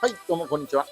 はい、どうもこんにちは。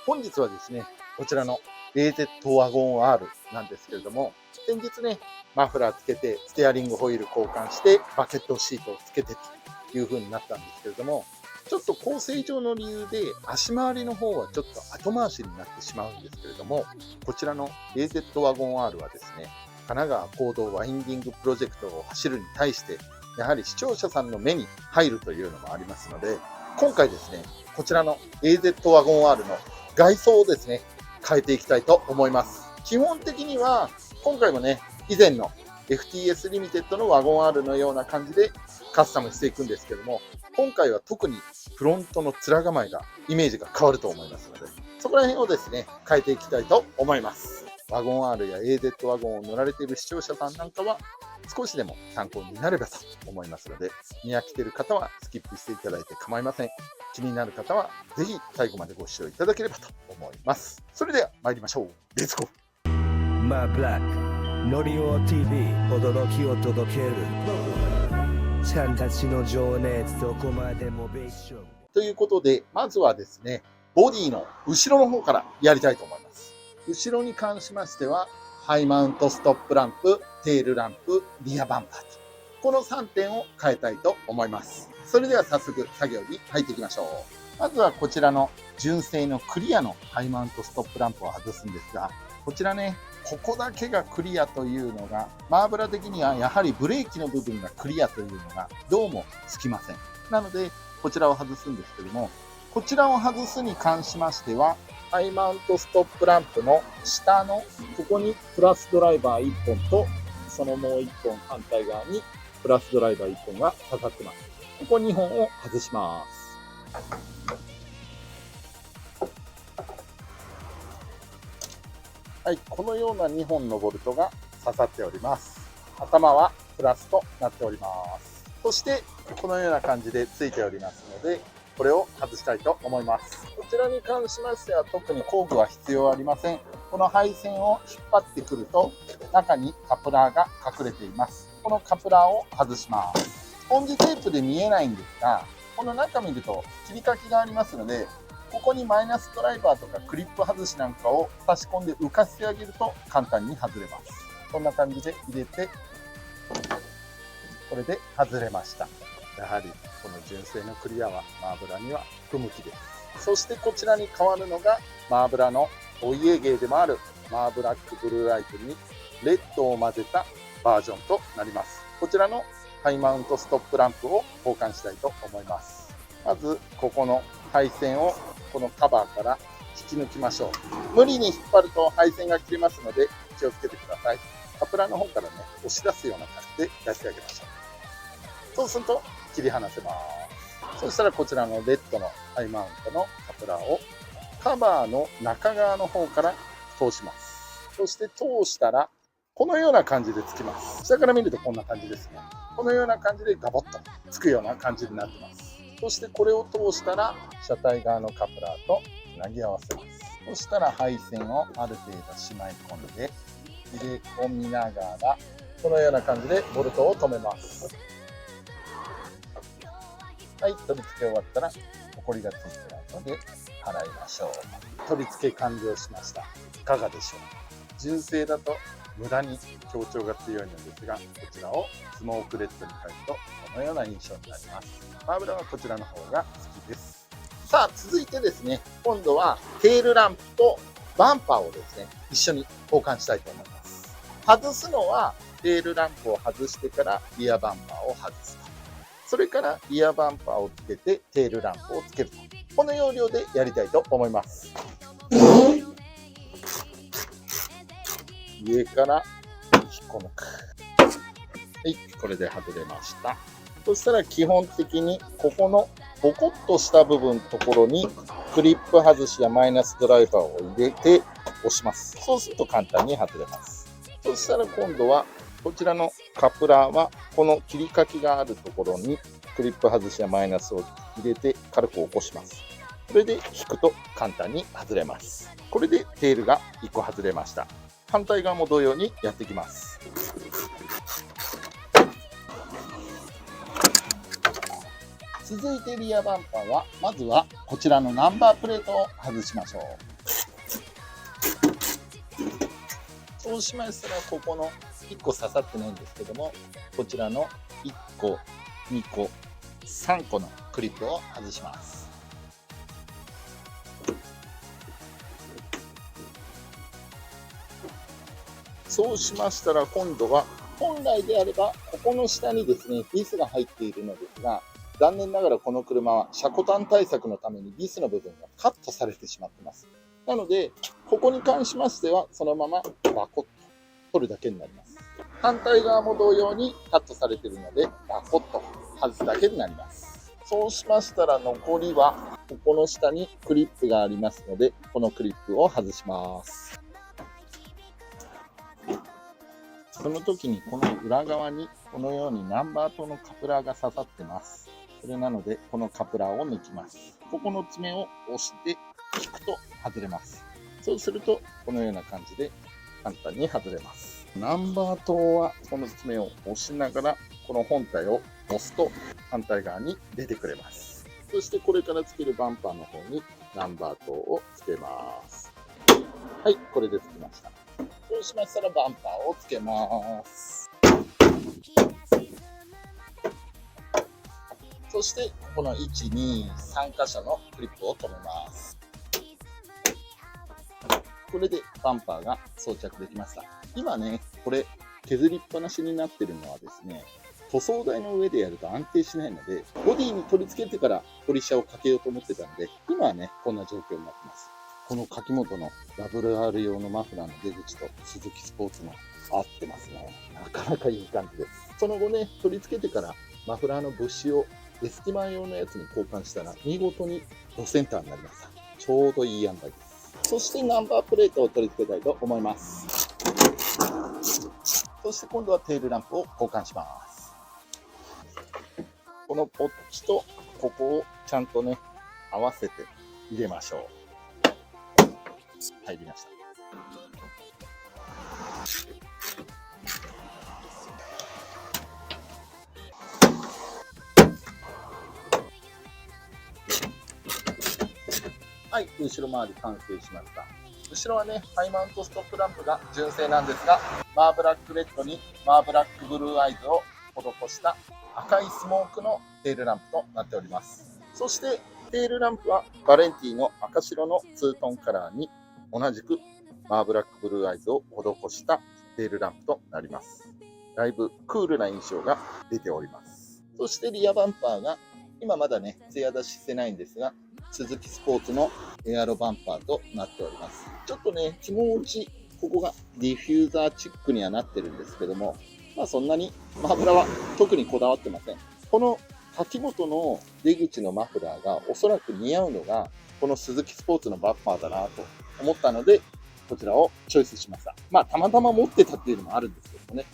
本日はですね、こちらの AZ ワゴン R なんですけれども、先日ね、マフラーつけて、ステアリングホイール交換して、バケットシートをつけてという風になったんですけれども、ちょっと構成上の理由で、足回りの方はちょっと後回しになってしまうんですけれども、こちらの AZ ワゴン R はですね、神奈川公道ワインディングプロジェクトを走るに対して、やはり視聴者さんの目に入るというのもありますので、今回ですね、こちらの AZ ワゴン R の外装をですね、変えていきたいと思います。基本的には、今回もね、以前の FTS リミテッドのワゴン R のような感じでカスタムしていくんですけども、今回は特にフロントの面構えが、イメージが変わると思いますので、そこら辺をですね、変えていきたいと思います。ワゴン R や AZ ワゴンを乗られている視聴者さんなんかは、少しでも参考になればと思いますので、見飽きている方はスキップしていただいて構いません。気になる方はぜひ最後までご視聴いただければと思います。それでは参りましょう。レッツゴー。マーブラックノリオ TV 驚きを届けるちゃんたちの情熱どこまでもベーションということで、まずはですね、ボディの後ろの方からやりたいと思います。後ろに関しましては、ハイマウントストップランプ、テールランプ、リアバンパーと、この3点を変えたいと思います。それでは早速作業に入っていきましょう。まずはこちらの純正のクリアのハイマウントストップランプを外すんですが、こちらね、ここだけがクリアというのが、マーブラ的にはやはりブレーキの部分がクリアというのがどうもつきません。なので、こちらを外すんですけども、こちらを外すに関しましては、ハイマウントストップランプの下のここにプラスドライバー1本と、そのもう1本反対側にプラスドライバー1本が刺さってます。ここ2本を外します。はい、このような2本のボルトが刺さっております。頭はプラスとなっております。そしてこのような感じでついておりますので、これを外したいと思います。こちらに関しましては特に工具は必要ありません。この配線を引っ張ってくると中にカプラーが隠れています。このカプラーを外します。スポンジテープで見えないんですが、この中見ると切り欠きがありますので、ここにマイナスドライバーとかクリップ外しなんかを差し込んで浮かせてあげると簡単に外れます。こんな感じで入れて、これで外れました。やはりこの純正のクリアはマーブラには不向きです。そしてこちらに変わるのがマーブラのお家芸でもあるマーブラックブルーライトにレッドを混ぜたバージョンとなります。こちらのハイマウントストップランプを交換したいと思います。まずここの配線をこのカバーから引き抜きましょう。無理に引っ張ると配線が切れますので気をつけてください。カプラーの方からね、押し出すような感じで出してあげましょう。そうすると切り離せます。そしたらこちらのレッドのハイマウントのカプラーをカバーの中側の方から通します。そして通したらこのような感じでつきます。下から見るとこんな感じですね。このような感じでガボッとつくような感じになってます。そしてこれを通したら車体側のカプラーとつなぎ合わせます。そしたら配線をある程度しまい込んで入れ込みながらこのような感じでボルトを留めます。はい、取り付け終わったらホコリがついているので払いましょう。取り付け完了しました。いかがでしょう。純正だと無駄に強調が強いのですが、こちらをスモークレッドに変えるとこのような印象になります。マーブラはこちらの方が好きです。さあ続いてですね、今度はテールランプとバンパーをですね一緒に交換したいと思います。外すのはテールランプを外してからリアバンパーを外すと、それからリアバンパーをつけてテールランプをつけると、この要領でやりたいと思います。上から引っこ抜く。はい、これで外れました。そしたら基本的にここのボコッとした部分のところにクリップ外しやマイナスドライバーを入れて押します。そうすると簡単に外れます。そしたら今度はこちらのカプラーはこの切り欠きがあるところにクリップ外しやマイナスを入れて軽く起こします。これで引くと簡単に外れます。これでテールが1個外れました。反対側も同様にやっていきます。続いてリアバンパーは、まずはこちらのナンバープレートを外しましょう。そうしましたら、ここの1個刺さってないんですけども、こちらの1個、2個、3個のクリップを外します。そうしましたら、今度は本来であればここの下にですねビスが入っているのですが、残念ながらこの車は車庫端対策のためにビスの部分がカットされてしまってます。なのでここに関しましてはそのままバコッと取るだけになります。反対側も同様にカットされているのでバコッと外すだけになります。そうしましたら残りはここの下にクリップがありますので、このクリップを外します。その時にこの裏側にこのようにナンバー灯のカプラーが刺さってます。それなのでこのカプラーを抜きます。ここの爪を押して引くと外れます。そうするとこのような感じで簡単に外れます。ナンバー灯はこの爪を押しながらこの本体を押すと反対側に出てくれます。そしてこれからつけるバンパーの方にナンバー灯をつけます。はい、これでつきました。そうしましたらバンパーをつけます。そしてこの1、2、3箇所のクリップを留めます。これでバンパーが装着できました。今ね、これ削りっぱなしになってるのはですね、塗装台の上でやると安定しないので、ボディに取り付けてからポリシャをかけようと思ってたので、今はね、こんな状況になってます。この柿本の WR 用のマフラーの出口とスズキスポーツの合ってますね。なかなかいい感じです。その後ね、取り付けてからマフラーのブッシュをエスティマン用のやつに交換したら見事にドセンターになりました。ちょうどいい塩梅です。そしてナンバープレートを取り付けたいと思います。そして今度はテールランプを交換します。このポッチとここをちゃんとね、合わせて入れましょう。入りました。はい、後ろ回り完成しました。後ろはね、ハイマウントストップランプが純正なんですが、マーブラックレッドにマーブラックブルーアイズを施した赤いスモークのテールランプとなっております。そしてテールランプはバレンティの赤白のツートンカラーに同じくマーブラックブルーアイズを施したテールランプとなります。だいぶクールな印象が出ております。そしてリアバンパーが今まだね、艶出ししてないんですが、スズキスポーツのエアロバンパーとなっております。ちょっとね、気持ちここがディフューザーチックにはなってるんですけども、まあそんなにマフラーは特にこだわってません。この柿本の出口のマフラーがおそらく似合うのがこのスズキスポーツのバンパーだなと思ったので、こちらをチョイスしました。まあたまたま持ってたっていうのもあるんですけどもね。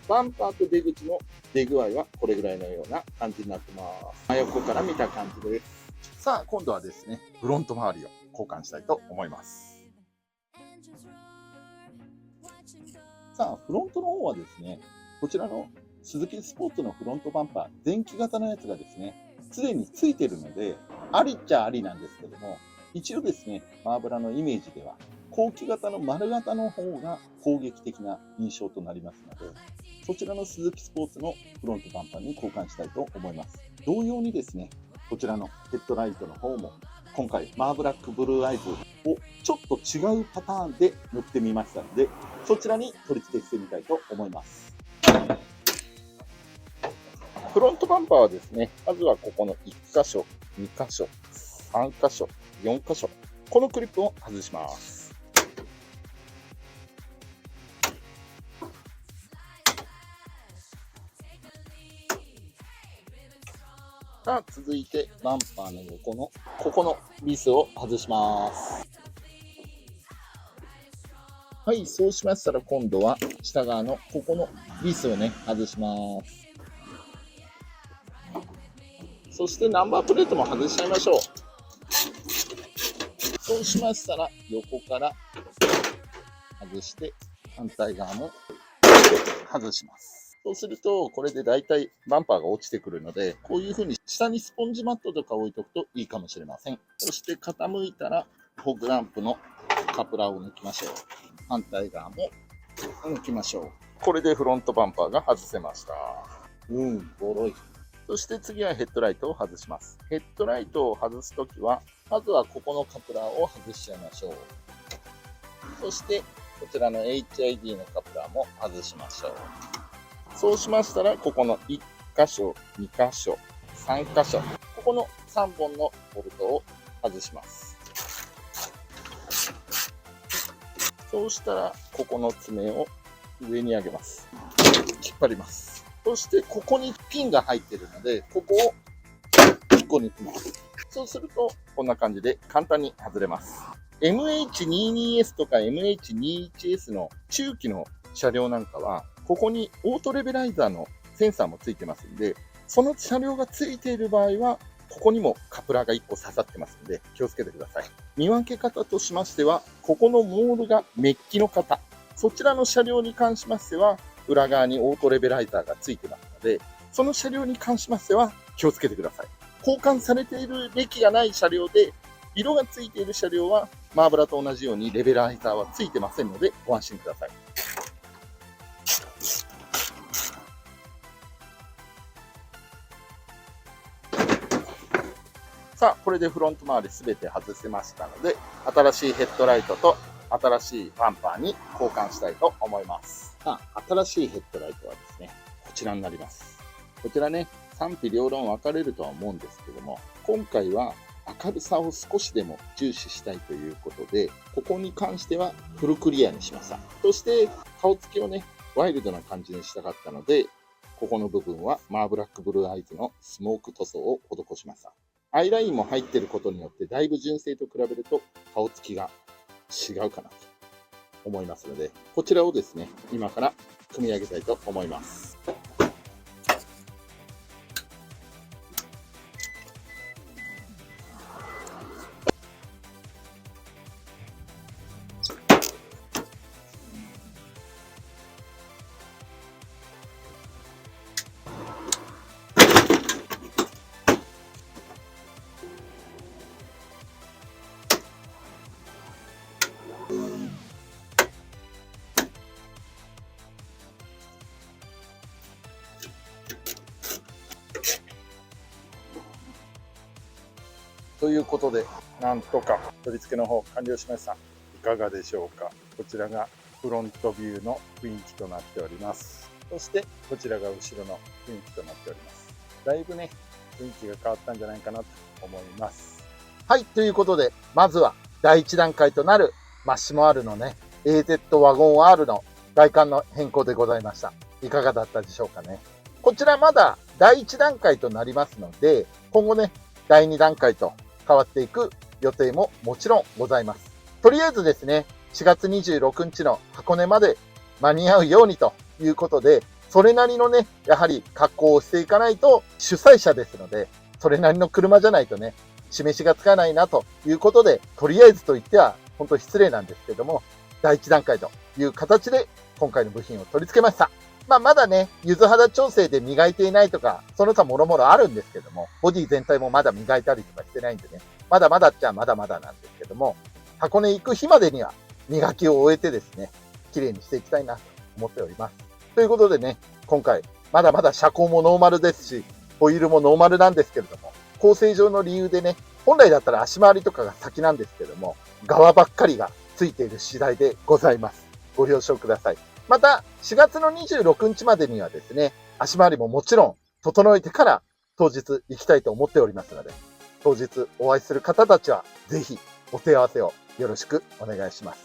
バンパーと出口の出具合はこれぐらいのような感じになってます。真横から見た感じです。さあ今度はですね、フロント周りを交換したいと思います。さあフロントの方はですね、こちらのスズキスポーツのフロントバンパー、電気型のやつがですね、すでについてるので、ありっちゃありなんですけども、一応ですね、マーブラのイメージでは、後期型の丸型の方が攻撃的な印象となりますので、そちらのスズキスポーツのフロントバンパーに交換したいと思います。同様にですね、こちらのヘッドライトの方も、今回マーブラックブルーアイズをちょっと違うパターンで塗ってみましたので、そちらに取り付けしてみたいと思います。フロントバンパーはですね、まずはここの1箇所、2箇所、3箇所、4箇所、このクリップを外します。さあ続いてバンパーの横のここのビスを外します。はい、そうしましたら今度は下側のここのビスをね外します。そしてナンバープレートも外しちゃいましょう。そうしましたら横から外して反対側も外します。そうすると、これでだいたいバンパーが落ちてくるので、こういう風に下にスポンジマットとか置いとくといいかもしれません。そして傾いたら、フォグランプのカプラーを抜きましょう。反対側も抜きましょう。これでフロントバンパーが外せました。ボロい。そして次はヘッドライトを外します。ヘッドライトを外すときは、まずはここのカプラーを外しちゃいましょう。そして、こちらの HID のカプラーも外しましょう。そうしましたら、ここの1箇所、2箇所、3箇所、ここの3本のボルトを外します。そうしたら、ここの爪を上に上げます。引っ張ります。そして、ここにピンが入っているので、ここを1個抜きます。そうすると、こんな感じで簡単に外れます。MH22S とか MH21S の中期の車両なんかは、ここにオートレベライザーのセンサーもついてますんで、その車両がついている場合は、ここにもカプラーが1個刺さってますので、気をつけてください。見分け方としましては、ここのモールがメッキの型。そちらの車両に関しましては、裏側にオートレベライザーがついてますので、その車両に関しましては、気をつけてください。交換されている歴がない車両で、色がついている車両は、マーブラと同じようにレベライザーはついてませんので、ご安心ください。さあ、これでフロント周りすべて外せましたので、新しいヘッドライトと新しいバンパーに交換したいと思います。新しいヘッドライトはですね、こちらになります。こちらね、賛否両論分かれるとは思うんですけども、今回は明るさを少しでも重視したいということで、ここに関してはフルクリアにしました。そして顔つきをね、ワイルドな感じにしたかったので、ここの部分はマーブラックブルーアイズのスモーク塗装を施しました。アイラインも入っていることによって、だいぶ純正と比べると顔つきが違うかなと思いますので、こちらをですね、今から組み上げたいと思います。ということで、なんとか取り付けの方完了しました。いかがでしょうか。こちらがフロントビューの雰囲気となっております。そしてこちらが後ろの雰囲気となっております。だいぶね、雰囲気が変わったんじゃないかなと思います。はい、ということで、まずは第1段階となるマッシモ R のね、AZ ワゴン R の外観の変更でございました。いかがだったでしょうかね。こちらまだ第1段階となりますので、今後ね、第2段階と変わっていく予定ももちろんございます。とりあえずですね、4月26日の箱根まで間に合うようにということで、それなりのね、やはり格好をしていかないと主催者ですので、それなりの車じゃないとね、示しがつかないなということで、とりあえずと言っては本当失礼なんですけども、第1段階という形で今回の部品を取り付けました。まだね、柚子肌調整で磨いていないとか、その他もろもろあるんですけども、ボディ全体もまだ磨いたりとかしてないんでね、まだまだっちゃまだまだなんですけども、箱根行く日までには磨きを終えてですね、綺麗にしていきたいなと思っております。ということでね、今回、まだまだ車高もノーマルですし、ホイールもノーマルなんですけれども、構成上の理由でね、本来だったら足回りとかが先なんですけども、側ばっかりがついている次第でございます。ご了承ください。また、4月の26日までにはですね、足回りももちろん整えてから当日行きたいと思っておりますので、当日お会いする方たちはぜひお手合わせをよろしくお願いします。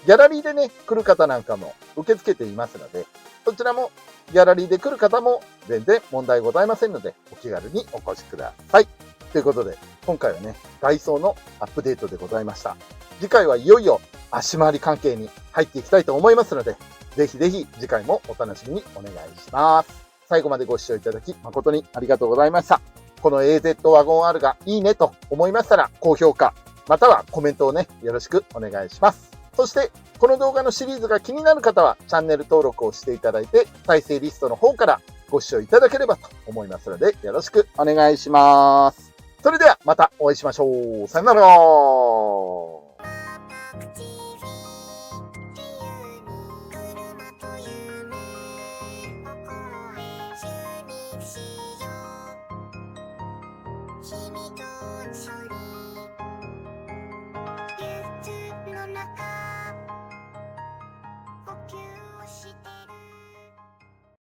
ギャラリーでね、来る方なんかも受け付けていますので、そちらもギャラリーで来る方も全然問題ございませんので、お気軽にお越しください。ということで、今回はね、外装のアップデートでございました。次回はいよいよ足回り関係に入っていきたいと思いますので、ぜひぜひ次回もお楽しみにお願いします。最後までご視聴いただき誠にありがとうございました。この AZ ワゴン R がいいねと思いましたら高評価、またはコメントをね、よろしくお願いします。そしてこの動画のシリーズが気になる方はチャンネル登録をしていただいて、再生リストの方からご視聴いただければと思いますので、よろしくお願いします。それではまたお会いしましょう。さよなら。君と